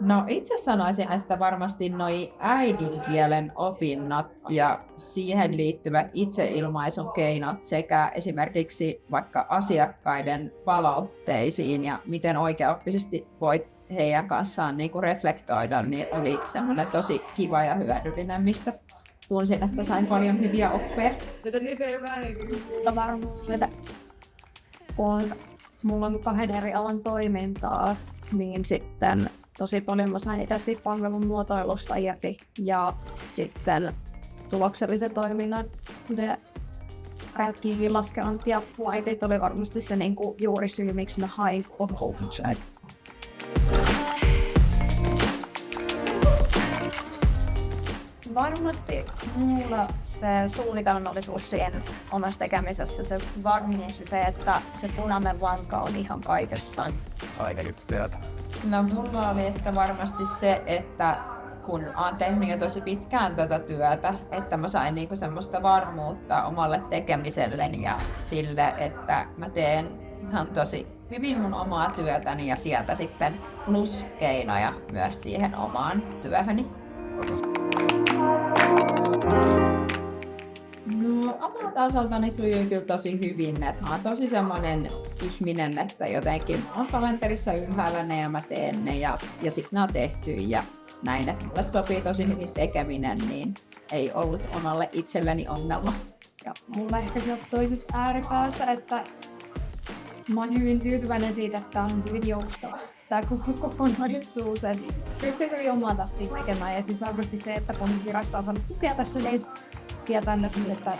No itse sanoisin, että varmasti noi äidinkielen opinnot ja siihen liittyvät itseilmaisun keinot sekä esimerkiksi vaikka asiakkaiden palautteisiin ja miten oikeaoppisesti voit heidän kanssaan niin kuin reflektoida, niin oli semmoinen tosi kiva ja hyödyllinen, mistä tunsin, että sain paljon hyviä oppeja. Kun mulla on 2 eri alan toimintaa, niin sitten tosi paljon mä sain itse siitä palvelun muotoilusta irti ja sitten tuloksellisen toiminnan ne kaikki laskelmat ja laitit oli varmasti se niinku juuri syy, miksi mä hain koulutukseen. Varmasti mulla se suunnitelmallisuus siinä omassa tekemisessä, se varmuus ja se, että se punainen lanka on ihan kaikessa. No mulla oli ehkä varmasti se, että kun olen tehnyt jo tosi pitkään tätä työtä, että mä sain niinku semmoista varmuutta omalle tekemiselleni ja sille, että mä teen ihan tosi hyvin mun omaa työtäni ja sieltä sitten pluskeinoja myös siihen omaan työhöni. No omalta osaltani sujui kyllä tosi hyvin, että mä oon tosi semmoinen ihminen, että jotenkin on kalenterissa ylhäällä ne ja mä teen ne ja sit ne on tehty ja näin, että mulle sopii tosi hyvin tekeminen, niin ei ollut omalle itselleni ongelma. Ja mulla ehkä sieltä toisesta ääripäästä, että mä oon hyvin tyytyväinen siitä, että tää on hyvin joustava. Tää kokonaisuus, että pystyy hyvin omaa tahtiin tekemään. Ja siis varmasti se, että kun virasta on saanut tukea tässä, niin tietää nyt, että